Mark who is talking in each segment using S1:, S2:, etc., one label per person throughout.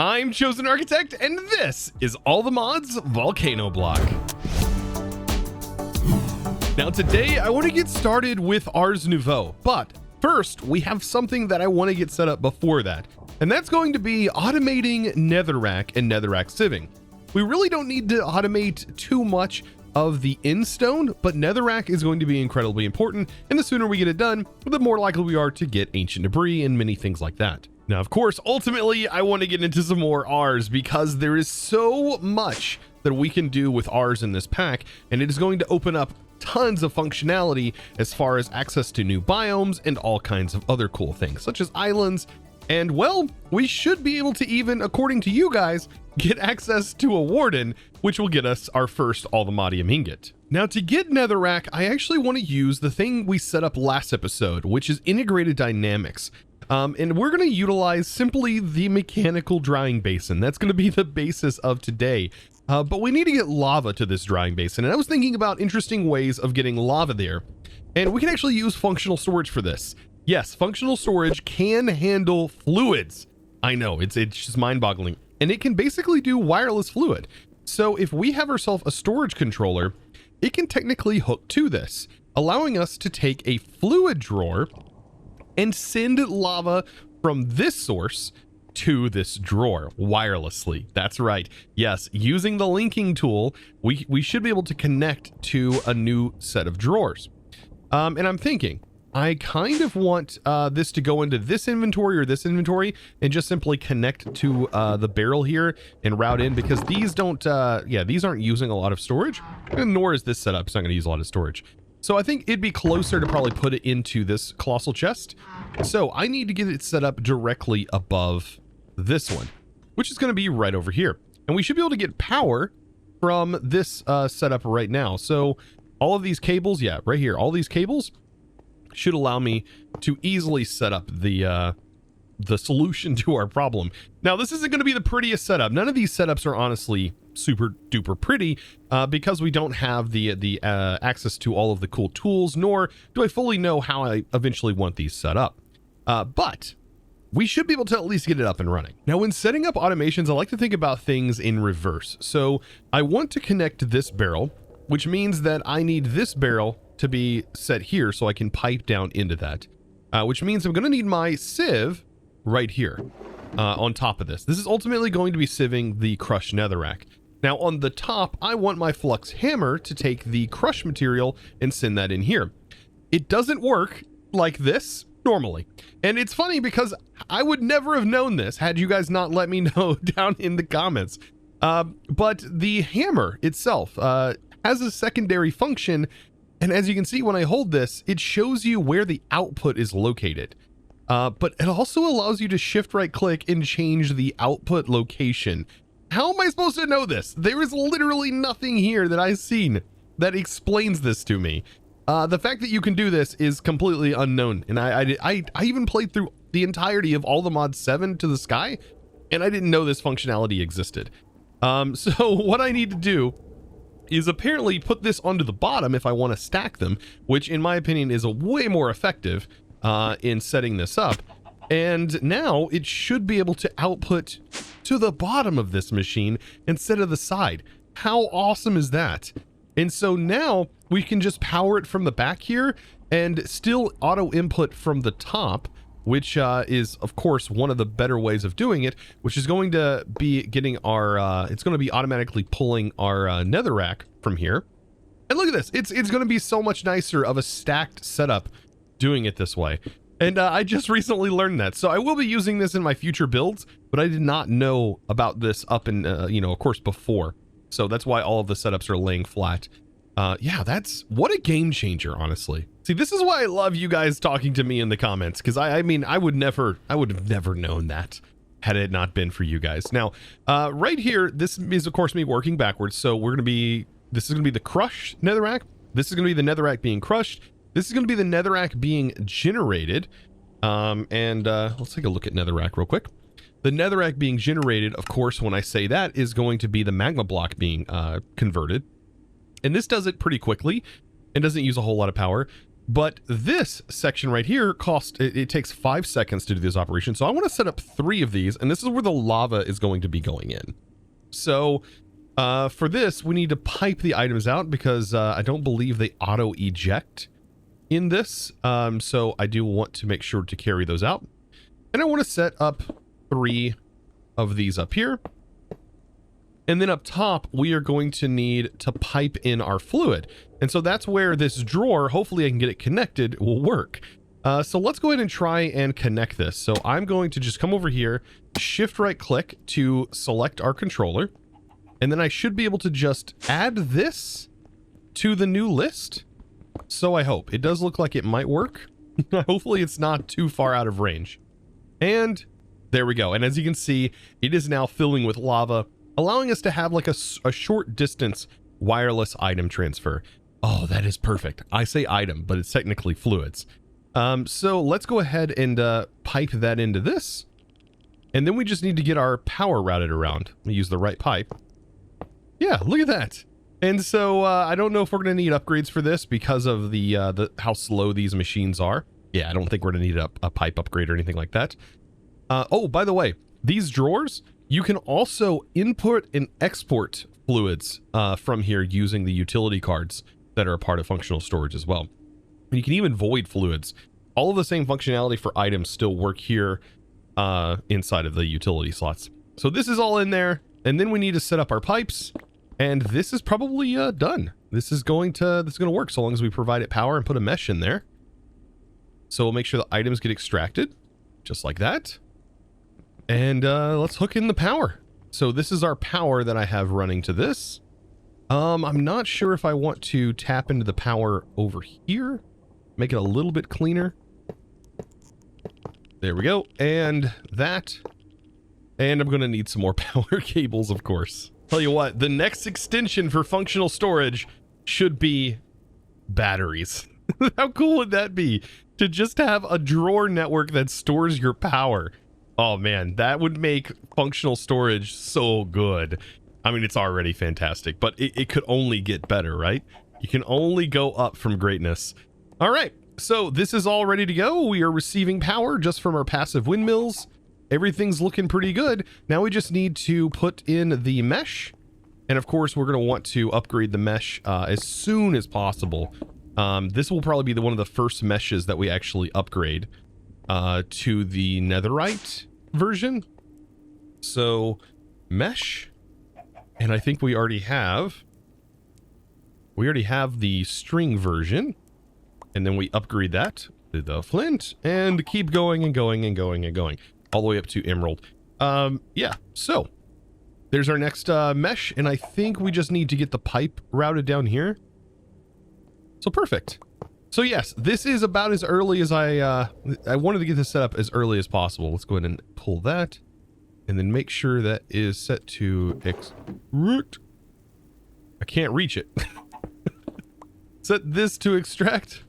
S1: I'm ChosenArchitect, and this is All the Mods Volcano Block. Now today, I want to get started with Ars Nouveau, but first, we have something that I want to get set up before that, and that's going to be automating netherrack and netherrack sieving. We really don't need to automate too much of the in-stone, but netherrack is going to be incredibly important, and the sooner we get it done, the more likely we are to get ancient debris and many things like that. Now, of course, ultimately, I want to get into some more Ars because there is so much that we can do with Ars in this pack, and it is going to open up tons of functionality as far as access to new biomes and all kinds of other cool things, such as islands. And well, we should be able to even, according to you guys, get access to a warden, which will get us our first Allthemodium ingot. Now, to get netherrack, I actually want to use the thing we set up last episode, which is integrated dynamics. And we're going to utilize simply the mechanical drying basin. That's going to be the basis of today. But we need to get lava to this drying basin. And I was thinking about interesting ways of getting lava there. And we can actually use functional storage for this. Yes, functional storage can handle fluids. I know, it's just mind-boggling. And it can basically do wireless fluid. So if we have ourselves a storage controller, it can technically hook to this, allowing us to take a fluid drawer and send lava from this source to this drawer wirelessly. That's right. Yes, using the linking tool, we should be able to connect to a new set of drawers. And I'm thinking, I kind of want this to go into this inventory or this inventory and just simply connect to the barrel here and route in, because these don't, these aren't using a lot of storage, and nor is this setup. It's not going to use a lot of storage. So I think it'd be closer to probably put it into this colossal chest. So I need to get it set up directly above this one, which is going to be right over here. And we should be able to get power from this setup right now. So all of these cables, yeah, right here, all these cables should allow me to easily set up the solution to our problem. Now, this isn't going to be the prettiest setup. None of these setups are honestly super duper pretty because we don't have the access to all of the cool tools, nor do I fully know how I eventually want these set up. But we should be able to at least get it up and running. Now, when setting up automations, I like to think about things in reverse. So I want to connect this barrel, which means that I need this barrel to be set here so I can pipe down into that, which means I'm going to need my sieve right here on top of this. This is ultimately going to be sieving the crushed netherrack. Now, on the top, I want my flux hammer to take the crushed material and send that in here. It doesn't work like this normally. And it's funny because I would never have known this had you guys not let me know down in the comments. But the hammer itself has a secondary function. And as you can see, when I hold this, it shows you where the output is located. But it also allows you to shift right click and change the output location. How am I supposed to know this? There is literally nothing here that I've seen that explains this to me. The fact that you can do this is completely unknown. And I even played through the entirety of All the Mods 7 to the Sky, and I didn't know this functionality existed. So what I need to do is apparently put this onto the bottom if I want to stack them, which in my opinion is a way more effective in setting this up. And now it should be able to output to the bottom of this machine instead of the side. How awesome is that? And so now we can just power it from the back here and still auto input from the top, which is of course one of the better ways of doing it, which is going to be getting our, it's going to be automatically pulling our netherrack from here. And look at this, it's going to be so much nicer of a stacked setup doing it this way. And I just recently learned that. So I will be using this in my future builds, but I did not know about this up in, of course, before. So that's why all of the setups are laying flat. Yeah, that's what a game changer, honestly. See, this is why I love you guys talking to me in the comments, because I mean, I would have never known that had it not been for you guys. Now, right here, this is of course me working backwards. So this is going to be the crushed netherrack. This is going to be the netherrack being crushed. This is going to be the netherrack being generated. Let's take a look at netherrack real quick. The netherrack being generated, of course, when I say that, is going to be the magma block being converted. And this does it pretty quickly and doesn't use a whole lot of power. But this section right here it takes 5 seconds to do this operation. So I want to set up 3 of these, and this is where the lava is going to be going in. So for this, we need to pipe the items out because I don't believe they auto eject in this. So I do want to make sure to carry those out. And I want to set up 3 of these up here. And then up top, we are going to need to pipe in our fluid. And so that's where this drawer, hopefully I can get it connected, will work. So let's go ahead and try and connect this. So I'm going to just come over here, shift right click to select our controller. And then I should be able to just add this to the new list. So I hope. It does look like it might work. Hopefully it's not too far out of range. And there we go. And as you can see, it is now filling with lava, allowing us to have like a short distance wireless item transfer. Oh, that is perfect. I say item, but it's technically fluids. So let's go ahead and pipe that into this. And then we just need to get our power routed around. We use the right pipe. Yeah, look at that. And so I don't know if we're going to need upgrades for this because of the how slow these machines are. Yeah, I don't think we're going to need a pipe upgrade or anything like that. Oh, by the way, these drawers, you can also input and export fluids from here using the utility cards that are a part of functional storage as well. And you can even void fluids. All of the same functionality for items still work here inside of the utility slots. So this is all in there. And then we need to set up our pipes. And this is probably done. This is going to work so long as we provide it power and put a mesh in there. So we'll make sure the items get extracted just like that. And let's hook in the power. So this is our power that I have running to this. I'm not sure if I want to tap into the power over here. Make it a little bit cleaner. There we go. And that. And I'm going to need some more power cables, of course. Tell you what, the next extension for functional storage should be batteries. How cool would that be? To just have a drawer network that stores your power. Oh man, that would make functional storage so good. I mean, it's already fantastic, but it could only get better, right? You can only go up from greatness. All right, so this is all ready to go. We are receiving power just from our passive windmills. Everything's looking pretty good. Now we just need to put in the mesh. And of course, we're going to want to upgrade the mesh as soon as possible. This will probably be one of the first meshes that we actually upgrade to the netherite version. So mesh, and I think we already have the string version, and then we upgrade that to the flint and keep going and going and going and going all the way up to emerald. Yeah, so there's our next mesh, and I think we just need to get the pipe routed down here. So perfect. So yes, this is about as early as I wanted to get this set up as early as possible. Let's go ahead and pull that, and then make sure that is set to extrude. I can't reach it. Set this to extract.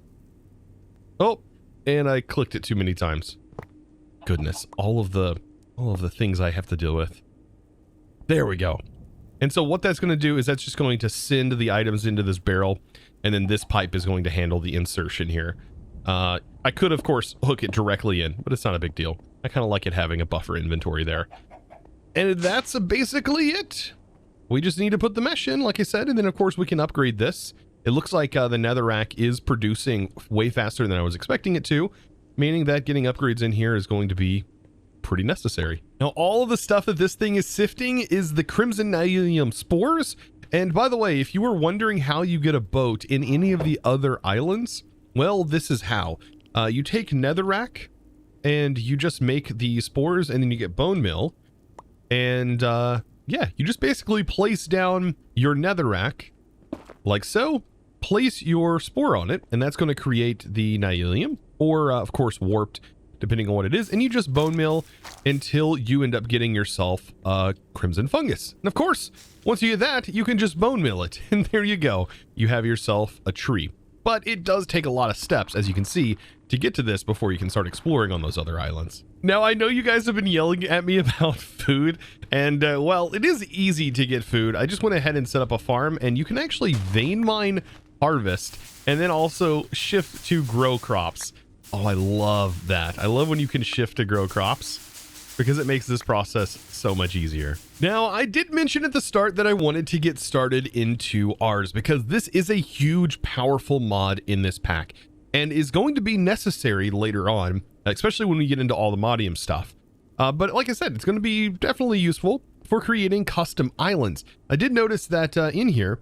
S1: Oh, and I clicked it too many times. Goodness, all of the things I have to deal with. There we go. And so what that's going to do is that's just going to send the items into this barrel, and then this pipe is going to handle the insertion here. I could, of course, hook it directly in, but it's not a big deal. I kind of like it having a buffer inventory there. And that's basically it. We just need to put the mesh in, like I said, and then, of course, we can upgrade this. It looks like the netherrack is producing way faster than I was expecting it to, meaning that getting upgrades in here is going to be pretty necessary. Now, all of the stuff that this thing is sifting is the crimson nylium spores. And by the way, if you were wondering how you get a boat in any of the other islands, well, this is how. You take netherrack and you just make the spores, and then you get bone meal. And yeah, you just basically place down your netherrack like so, place your spore on it, and that's going to create the nylium, or of course warped, depending on what it is, and you just bone meal until you end up getting yourself a crimson fungus. And of course, once you get that, you can just bone meal it, and there you go. You have yourself a tree. But it does take a lot of steps, as you can see, to get to this before you can start exploring on those other islands. Now, I know you guys have been yelling at me about food, and well, it is easy to get food. I just went ahead and set up a farm, and you can actually vein mine harvest, and then also shift to grow crops. Oh, I love that. I love when you can shift to grow crops because it makes this process so much easier. Now, I did mention at the start that I wanted to get started into Ars because this is a huge, powerful mod in this pack and is going to be necessary later on, especially when we get into all the modium stuff. But like I said, it's going to be definitely useful for creating custom islands. I did notice that in here,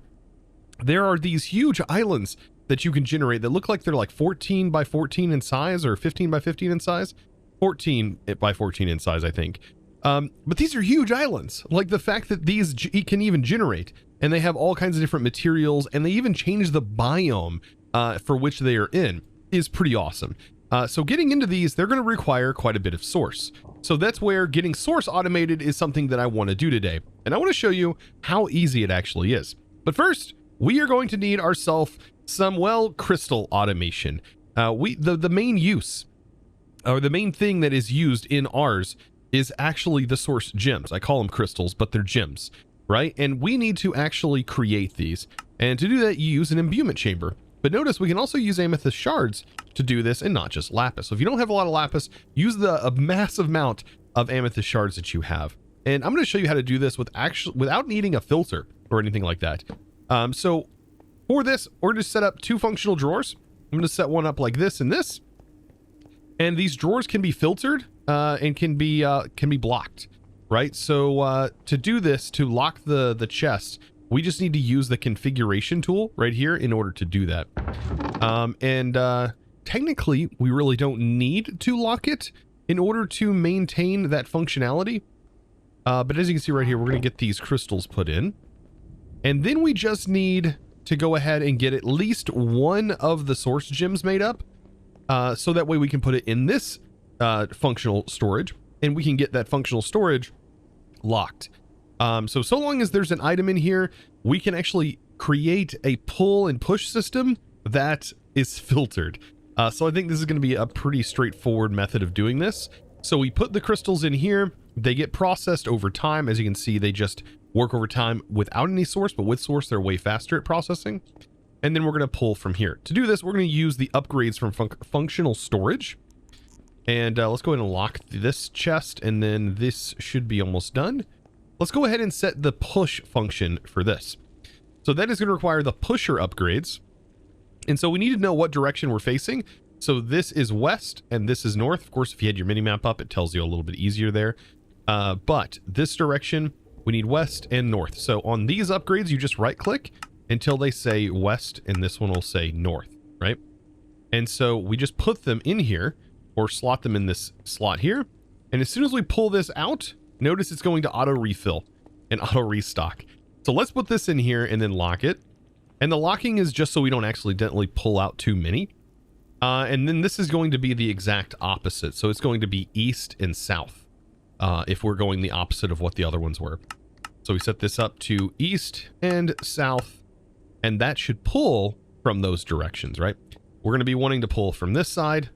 S1: there are these huge islands that you can generate that look like they're like 14 by 14 in size or 15 by 15 in size. 14 by 14 in size, I think. But these are huge islands. Like the fact that these can even generate, and they have all kinds of different materials, and they even change the biome for which they are in, is pretty awesome. So getting into these, they're going to require quite a bit of source. So that's where getting source automated is something that I want to do today. And I want to show you how easy it actually is. But first, we are going to need ourselves some, well, crystal automation. The main use, or the main thing that is used in Ars is actually the source gems. I call them crystals, but they're gems, right? And we need to actually create these. And to do that, you use an imbuement chamber. But notice we can also use amethyst shards to do this and not just lapis. So if you don't have a lot of lapis, use a massive amount of amethyst shards that you have. And I'm going to show you how to do this without needing a filter or anything like that. So for this, we're going to set up 2 functional drawers. I'm going to set one up like this and this. And these drawers can be filtered and can be blocked, right? So to do this, to lock the chest, we just need to use the configuration tool right here in order to do that. Technically, we really don't need to lock it in order to maintain that functionality. But as you can see right here, we're going to get these crystals put in. And then we just need to go ahead and get at least one of the source gems made up. So that way we can put it in this functional storage, and we can get that functional storage locked. So long as there's an item in here, we can actually create a pull and push system that is filtered. So I think this is going to be a pretty straightforward method of doing this. So we put the crystals in here, they get processed over time. As you can see, they just work over time without any source, but with source, they're way faster at processing. And then we're going to pull from here. To do this, we're going to use the upgrades from functional storage. And let's go ahead and lock this chest, and then this should be almost done. Let's go ahead and set the push function for this. So that is going to require the pusher upgrades. And so we need to know what direction we're facing. So this is west and this is north. Of course, if you had your mini map up, it tells you a little bit easier there. But this direction, we need west and north. So on these upgrades, you just right click until they say west, and this one will say north, right? And so we just put them in here, or slot them in this slot here. And as soon as we pull this out, notice it's going to auto refill and auto restock. So let's put this in here and then lock it. And the locking is just so we don't accidentally pull out too many. And then this is going to be the exact opposite. So it's going to be east and south if we're going the opposite of what the other ones were. So we set this up to east and south, and that should pull from those directions, right? We're going to be wanting to pull from this side,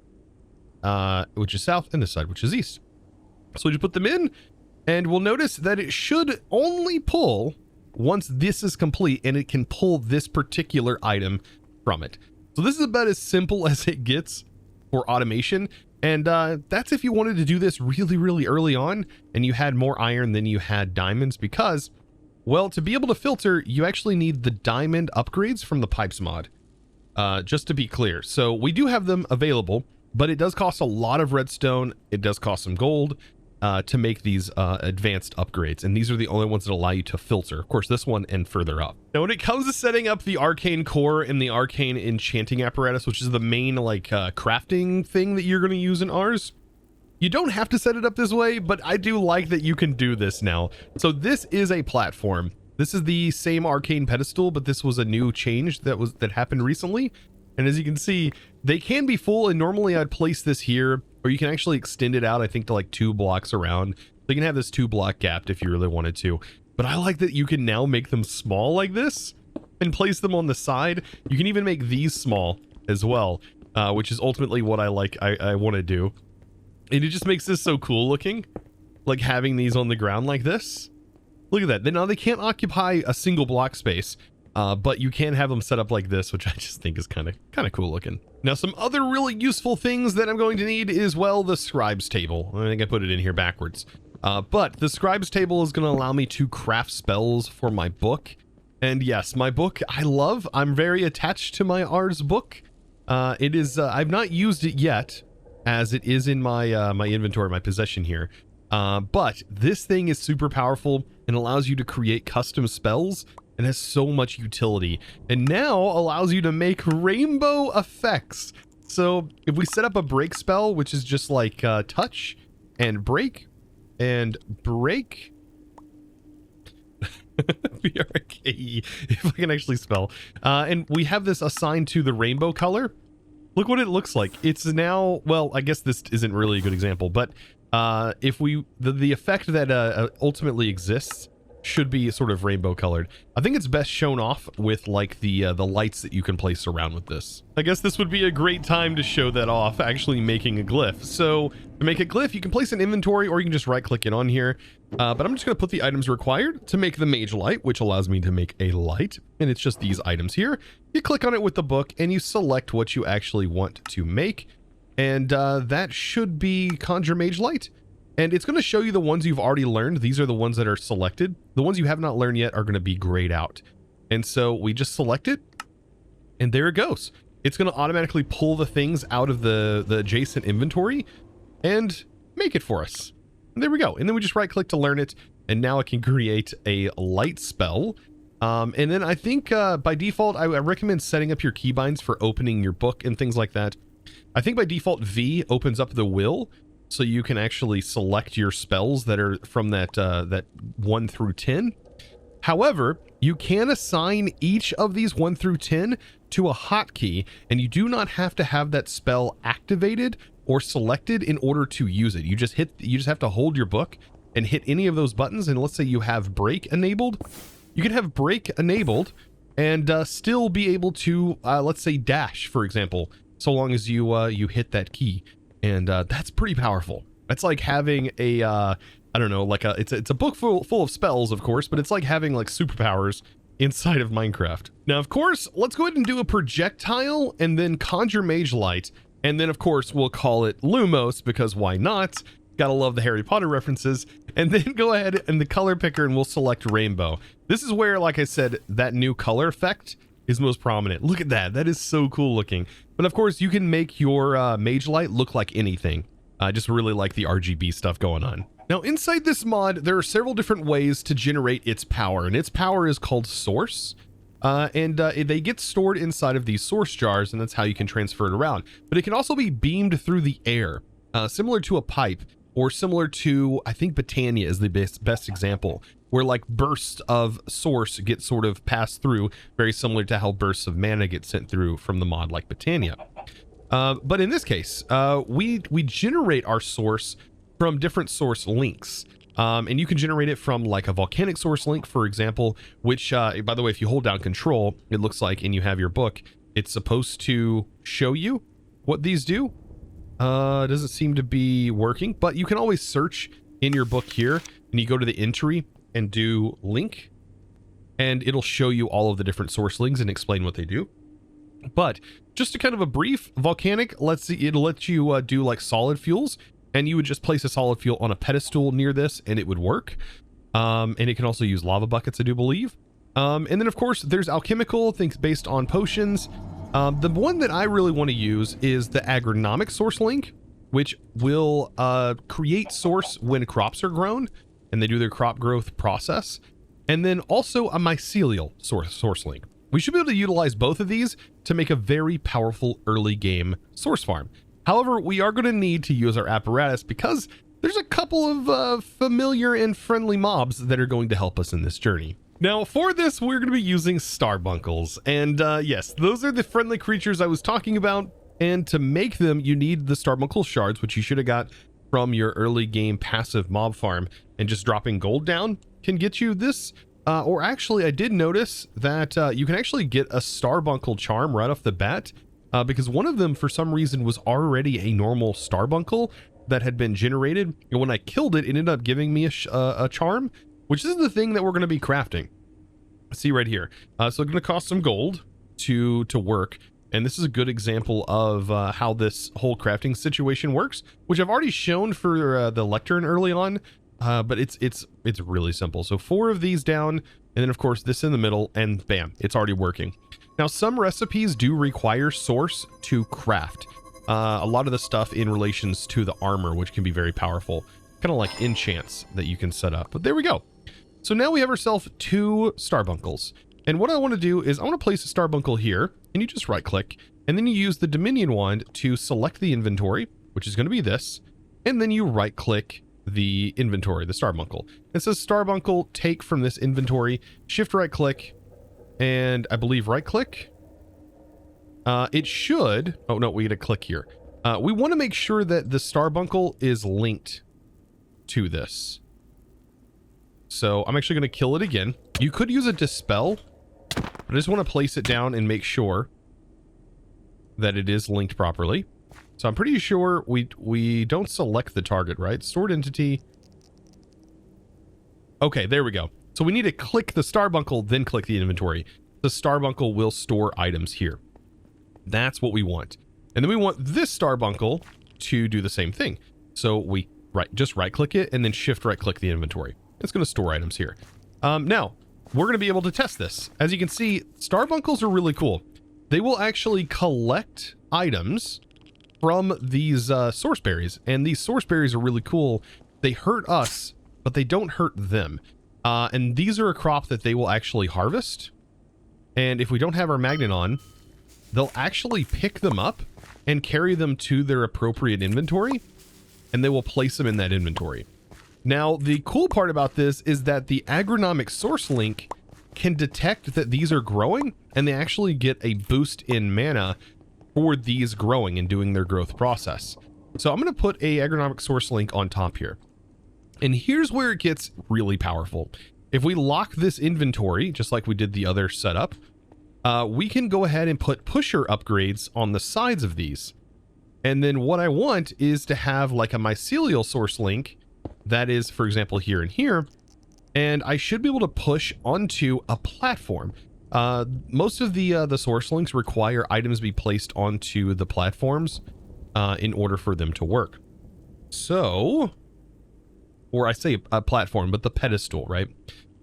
S1: which is south, and this side, which is east. So we just put them in, and we'll notice that it should only pull once this is complete, and it can pull this particular item from it. So this is about as simple as it gets for automation. And that's if you wanted to do this really, really early on and you had more iron than you had diamonds, because, well, to be able to filter, you actually need the diamond upgrades from the pipes mod, just to be clear. So we do have them available, but it does cost a lot of redstone. It does cost some gold to make these advanced upgrades. And these are the only ones that allow you to filter. Of course, this one and further up. Now, when it comes to setting up the arcane core and the arcane enchanting apparatus, which is the main like crafting thing that you're going to use in Ars, you don't have to set it up this way, but I do like that you can do this now. So this is a platform. This is the same arcane pedestal, but this was a new change that happened recently. And as you can see, they can be full, and normally I'd place this here, or you can actually extend it out, I think, to like 2 blocks around. So you can have this 2 block gapped if you really wanted to. But I like that you can now make them small like this and place them on the side. You can even make these small as well, which is ultimately what I want to do. And it just makes this so cool looking, like having these on the ground like this. Look at that. Now they can't occupy a single block space, but you can have them set up like this, which I just think is kind of cool looking. Now, some other really useful things that I'm going to need is, well, the scribes table. I think I put it in here backwards. But the scribes table is going to allow me to craft spells for my book. And yes, my book, I'm very attached to my Ars book. It is, I've not used it yet, as it is in my, my inventory, my possession here. But this thing is super powerful and allows you to create custom spells and has so much utility, and now allows you to make rainbow effects. So if we set up a break spell, which is just like touch and break and break, B-R-A-K-E, if I can actually spell, and we have this assigned to the rainbow color, look what it looks like. It's now, well, I guess this isn't really a good example, but if we, the effect that ultimately exists should be sort of rainbow colored. I think it's best shown off with like the lights that you can place around with this. I guess this would be a great time to show that off, actually making a glyph. So to make a glyph, you can place an inventory, or you can just right click it on here. But I'm just going to put the items required to make the mage light, which allows me to make a light. And it's just these items here. You click on it with the book and you select what you actually want to make. And that should be Conjure Mage Light. And it's going to show you the ones you've already learned. These are the ones that are selected. The ones you have not learned yet are going to be grayed out. And so we just select it, and there it goes. It's going to automatically pull the things out of the adjacent inventory and make it for us. And there we go. And then we just right click to learn it, and now it can create a light spell. And then I think by default, I recommend setting up your keybinds for opening your book and things like that. I think by default V opens up the will, so you can actually select your spells that are from that that 1 through 10. However, you can assign each of these 1 through 10 to a hotkey, and you do not have to have that spell activated or selected in order to use it. You just have to hold your book and hit any of those buttons. And let's say you have break enabled, you can have break enabled and still be able to let's say dash, for example, so long as you hit that key. And that's pretty powerful. That's like having a, I don't know, like it's a book full of spells, of course, but it's like having like superpowers inside of Minecraft. Now, of course, let's go ahead and do a projectile and then Conjure Mage Light. And then, of course, we'll call it Lumos, because why not? Gotta love the Harry Potter references. And then go ahead and the color picker and we'll select rainbow. This is where, like I said, that new color effect is most prominent. Look at that. That is so cool looking. But of course, you can make your Mage Light look like anything. I just really like the RGB stuff going on. Now, inside this mod, there are several different ways to generate its power, and its power is called source. They get stored inside of these source jars, and that's how you can transfer it around. But it can also be beamed through the air, similar to a pipe, or similar to, I think Botania is the best example, where like bursts of source get sort of passed through, very similar to how bursts of mana get sent through from the mod like Botania. But in this case, we generate our source from different source links. And you can generate it from like a volcanic source link, for example, which, by the way, if you hold down control, it looks like, and you have your book, it's supposed to show you what these do. It doesn't seem to be working, but you can always search in your book here, and you go to the entry and do link, and it'll show you all of the different source links and explain what they do. But just a kind of a brief, volcanic, it'll let you do like solid fuels, and you would just place a solid fuel on a pedestal near this and it would work. And it can also use lava buckets, I do believe. And then of course there's alchemical things based on potions. The one that I really want to use is the agronomic source link, which will create source when crops are grown and they do their crop growth process. And then also a mycelial source link. We should be able to utilize both of these to make a very powerful early game source farm. However, we are going to need to use our apparatus because there's a couple of familiar and friendly mobs that are going to help us in this journey. Now, for this, we're going to be using Starbuncles. And yes, those are the friendly creatures I was talking about. And to make them, you need the Starbuncle shards, which you should have got from your early game passive mob farm. And just dropping gold down can get you this. Or actually, I did notice that you can actually get a Starbuncle charm right off the bat. Because one of them, for some reason, was already a normal Starbuncle that had been generated. And when I killed it, it ended up giving me a charm, which is the thing that we're going to be crafting. See right here. So it's going to cost some gold to work. And this is a good example of how this whole crafting situation works, which I've already shown for the lectern early on. But it's really simple. So 4 of these down, and then of course this in the middle, and bam, it's already working. Now some recipes do require source to craft. A lot of the stuff in relations to the armor, which can be very powerful, kind of like enchants that you can set up. But there we go. So now we have ourselves 2 starbuncles. And what I want to do is I want to place a starbuncle here, and you just right click, and then you use the Dominion wand to select the inventory, which is going to be this, and then you right click the inventory, the starbuncle. It says starbuncle, take from this inventory, shift right click, and I believe right click. It should, oh no, we got to click here. We want to make sure that the starbuncle is linked to this. So I'm actually going to kill it again. You could use a dispel, but I just want to place it down and make sure that it is linked properly. So I'm pretty sure we don't select the target, right? Stored entity. Okay, there we go. So we need to click the starbuncle, then click the inventory. The starbuncle will store items here. That's what we want. And then we want this starbuncle to do the same thing. So we just right click it and then shift right click the inventory. It's going to store items here. Now, we're going to be able to test this. As you can see, starbuncles are really cool. They will actually collect items from these source berries. And these source berries are really cool. They hurt us, but they don't hurt them. And these are a crop that they will actually harvest. And if we don't have our magnet on, they'll actually pick them up and carry them to their appropriate inventory. And they will place them in that inventory. Now, the cool part about this is that the agronomic source link can detect that these are growing, and they actually get a boost in mana for these growing and doing their growth process. So I'm going to put a agronomic source link on top here. And here's where it gets really powerful. If we lock this inventory, just like we did the other setup, we can go ahead and put pusher upgrades on the sides of these. And then what I want is to have like a mycelial source link that is, for example, here and here, and I should be able to push onto a platform. Most of the source links require items be placed onto the platforms in order for them to work. So, or I say a platform, but the pedestal, right?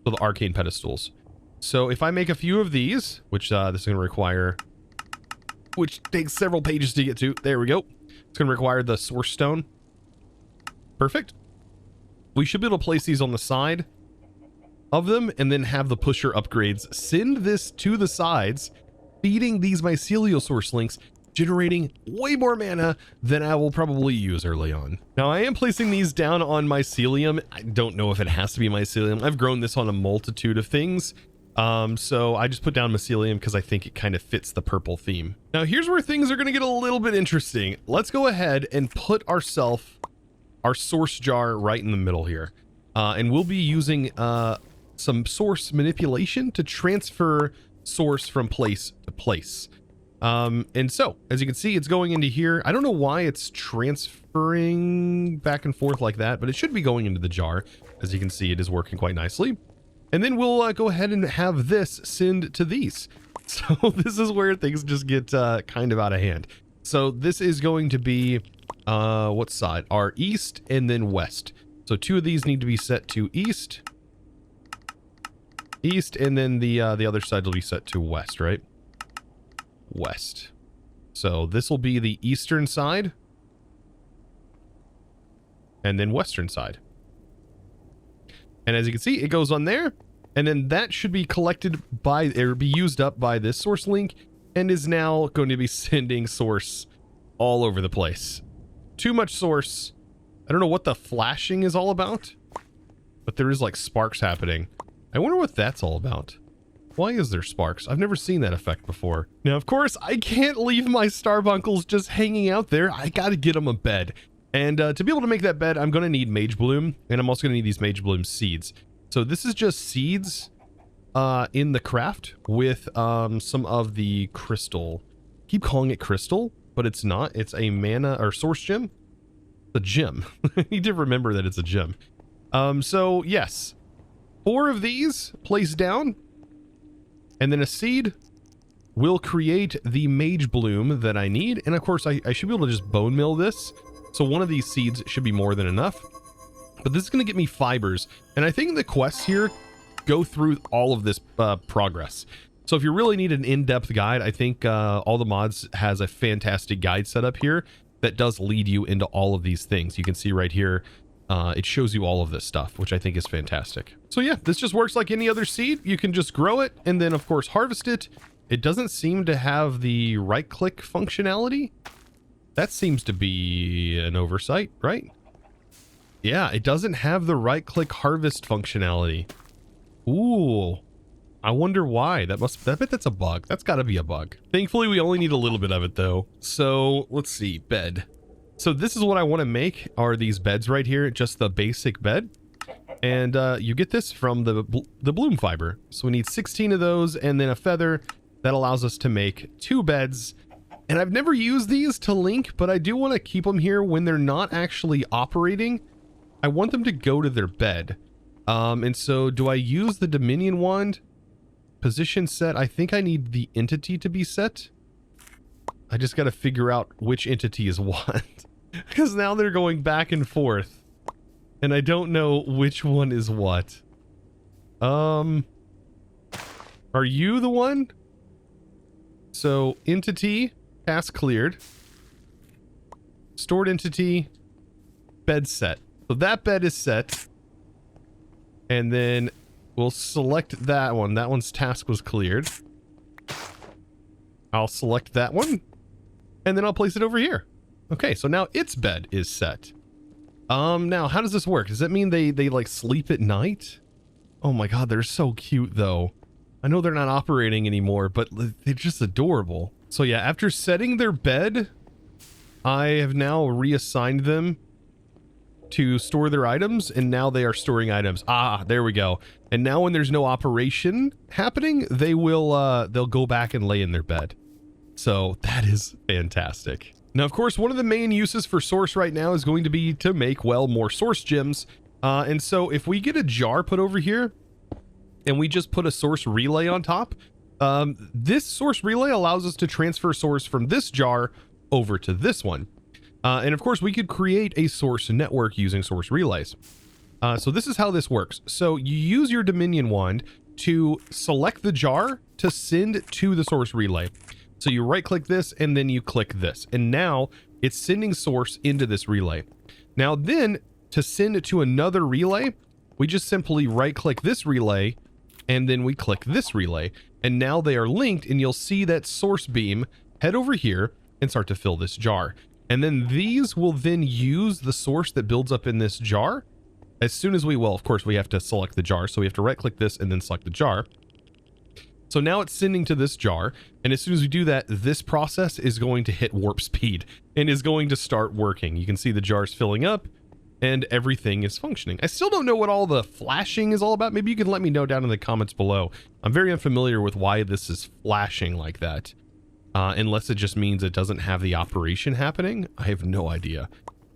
S1: So the arcane pedestals. So if I make a few of these, which this is going to require, which takes several pages to get to. There we go. It's going to require the source stone. Perfect. We should be able to place these on the side of them and then have the pusher upgrades send this to the sides, feeding these mycelial source links, generating way more mana than I will probably use early on. Now I am placing these down on mycelium. I don't know if it has to be mycelium. I've grown this on a multitude of things. So I just put down mycelium because I think it kind of fits the purple theme. Now here's where things are going to get a little bit interesting. Let's go ahead and put our source jar right in the middle here. And we'll be using some source manipulation to transfer source from place to place. And so, as you can see, it's going into here. I don't know why it's transferring back and forth like that, but it should be going into the jar. As you can see, it is working quite nicely. And then we'll go ahead and have this send to these. So this is where things just get kind of out of hand. So this is going to be, what side? Our east and then west. So 2 of these need to be set to east. East, and then the other side will be set to west, right? West. So this will be the eastern side. And then western side. And as you can see, it goes on there. And then that should be collected by, or be used up by this source link. And is now going to be sending source all over the place. Too much source. I don't know what the flashing is all about. But there is like sparks happening. I wonder what that's all about. Why is there sparks? I've never seen that effect before. Now, of course, I can't leave my starbuncles just hanging out there. I gotta get them a bed. And to be able to make that bed, I'm gonna need Mage Bloom. And I'm also gonna need these Mage Bloom seeds. So this is just seeds in the craft with some of the crystal. Keep calling it crystal, but it's not. It's a mana or source gem. A gem. I need to remember that it's a gem. So yes. 4 of these placed down, And then a seed will create the mage bloom that I need. And of course, I should be able to just bone mill this. So one of these seeds should be more than enough. But this is going to get me fibers. And I think the quests here go through all of this progress. So if you really need an in-depth guide, I think All the Mods has a fantastic guide set up here that does lead you into all of these things. You can see right here, it shows you all of this stuff, which I think is fantastic. So yeah, this just works like any other seed. You can just grow it and then of course harvest it. It doesn't seem to have the right-click functionality. That seems to be an oversight, right? Yeah, it doesn't have the right-click harvest functionality. Ooh. I wonder why. I bet that's a bug. That's got to be a bug. Thankfully, we only need a little bit of it though. So let's see, bed. So this is what I want to make are these beds right here, just the basic bed. And you get this from the bloom fiber. So we need 16 of those and then a feather that allows us to make 2 beds. And I've never used these to link, but I do want to keep them here when they're not actually operating. I want them to go to their bed. And so do I use the Dominion wand? Position set. I think I need the entity to be set. I just got to figure out which entity is what. Because now they're going back and forth. And I don't know which one is what. Are you the one? So entity, task cleared. Stored entity, bed set. So that bed is set. And then we'll select that one. That one's task was cleared. I'll select that one. And then I'll place it over here. Okay, so now its bed is set. Now how does this work? Does that mean they like sleep at night? Oh my god, they're so cute though. I know they're not operating anymore, but they're just adorable. So yeah, after setting their bed, I have now reassigned them to store their items, and now they are storing items. Ah, there we go. And now when there's no operation happening, they will they'll go back and lay in their bed. So that is fantastic. Now, of course, one of the main uses for source right now is going to be to make, well, more source gems. And so if we get a jar put over here and we just put a source relay on top, this source relay allows us to transfer source from this jar over to this one. And of course, we could create a source network using source relays. So this is how this works. So you use your Dominion wand to select the jar to send to the source relay. So you right click this and then you click this. And now it's sending source into this relay. Now then to send it to another relay, we just simply right click this relay and then we click this relay. And now they are linked and you'll see that source beam head over here and start to fill this jar. And then these will then use the source that builds up in this jar. As soon as we will, of course, we have to select the jar. So we have to right click this and then select the jar. So now it's sending to this jar. And as soon as we do that, this process is going to hit warp speed and is going to start working. You can see the jar's filling up and everything is functioning. I still don't know what all the flashing is all about. Maybe you can let me know down in the comments below. I'm very unfamiliar with why this is flashing like that. Unless it just means it doesn't have the operation happening. I have no idea.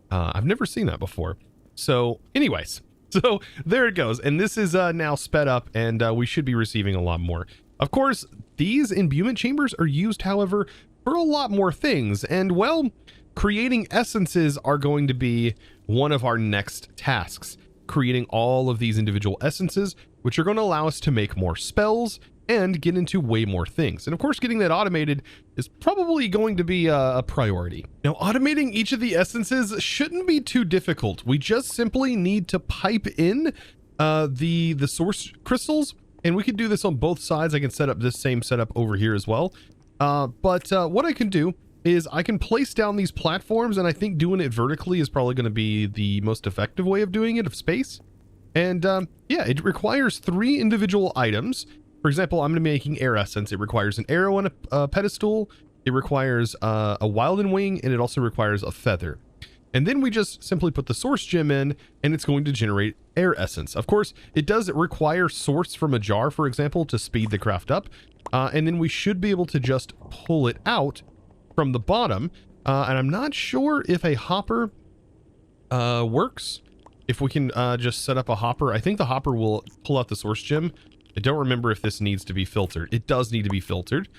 S1: I've never seen that before. So anyways, so there it goes. And this is now sped up and we should be receiving a lot more. Of course, these imbuement chambers are used, however, for a lot more things. And well, creating essences are going to be one of our next tasks. Creating all of these individual essences, which are going to allow us to make more spells and get into way more things. And of course, getting that automated is probably going to be a priority. Now, automating each of the essences shouldn't be too difficult. We just simply need to pipe in the source crystals, and we can do this on both sides. I can set up this same setup over here as well. But what I can do is I can place down these platforms, and I think doing it vertically is probably going to be the most effective way of doing it, of space. And yeah, it requires 3 individual items. For example, I'm going to be making air essence. It requires an arrow and a pedestal. It requires a Wilden Wing, and it also requires a feather. And then we just simply put the source gem in, and it's going to generate air essence. Of course, it does require source from a jar, for example, to speed the craft up. And then we should be able to just pull it out from the bottom. And I'm not sure if a hopper works. If we can just set up a hopper. I think the hopper will pull out the source gem I don't remember if this needs to be filtered. It does need to be filtered.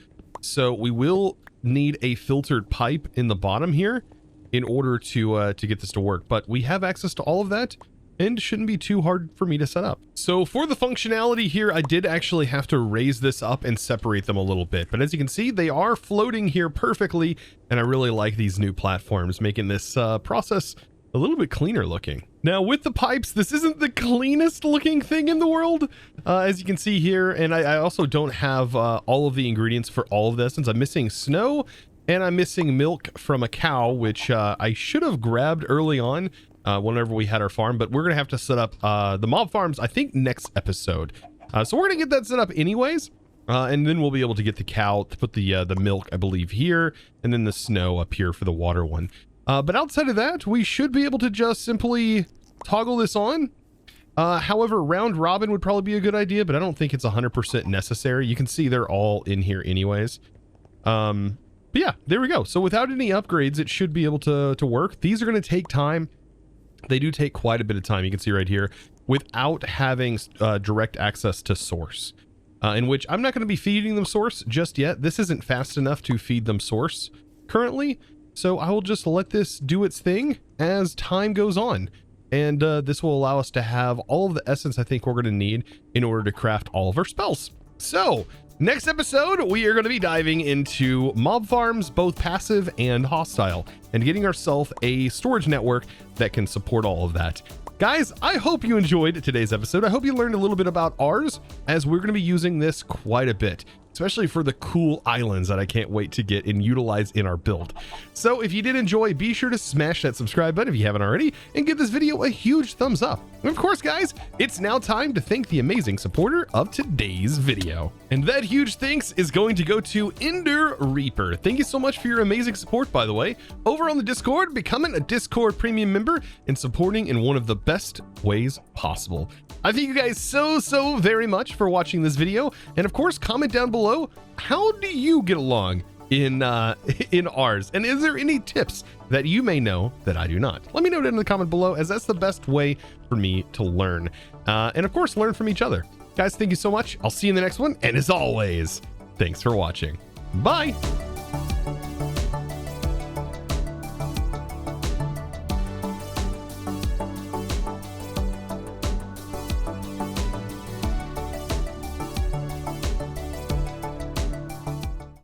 S1: So we will need a filtered pipe in the bottom here in order to get this to work. But we have access to all of that, and shouldn't be too hard for me to set up. So for the functionality here, I did actually have to raise this up and separate them a little bit. But as you can see, they are floating here perfectly. And I really like these new platforms, making this process a little bit cleaner looking. Now with the pipes, this isn't the cleanest looking thing in the world, as you can see here. And I also don't have all of the ingredients for all of this, since I'm missing snow and I'm missing milk from a cow, which I should have grabbed early on whenever we had our farm. But we're going to have to set up the mob farms, I think, next episode. So we're going to get that set up anyways. And then we'll be able to get the cow to put the milk, I believe, here, and then the snow up here for the water one. But outside of that, we should be able to just simply toggle this on. However, round robin would probably be a good idea, but I don't think it's 100% necessary. You can see they're all in here anyways. But yeah, there we go. So without any upgrades, it should be able to work. These are going to take time. They do take quite a bit of time. You can see right here, without having direct access to source, in which I'm not going to be feeding them source just yet. This isn't fast enough to feed them source currently. So I will just let this do its thing as time goes on. And this will allow us to have all of the essence I think we're going to need in order to craft all of our spells. So next episode, we are going to be diving into mob farms, both passive and hostile, and getting ourselves a storage network that can support all of that. Guys, I hope you enjoyed today's episode. I hope you learned a little bit about Ars, as we're going to be using this quite a bit, especially for the cool islands that I can't wait to get and utilize in our build. So if you did enjoy, be sure to smash that subscribe button if you haven't already, and give this video a huge thumbs up. And of course, guys, it's now time to thank the amazing supporter of today's video. And that huge thanks is going to go to Ender Reaper. Thank you so much for your amazing support, by the way, over on the Discord, becoming a Discord premium member and supporting in one of the best ways possible. I thank you guys so very much for watching this video, and of course, comment down below, how do you get along in Ars, and is there any tips that you may know that I do not? Let me know down in the comment below, as that's the best way for me to learn, and of course, learn from each other. Guys, thank you so much. I'll see you in the next one, and as always, thanks for watching. Bye.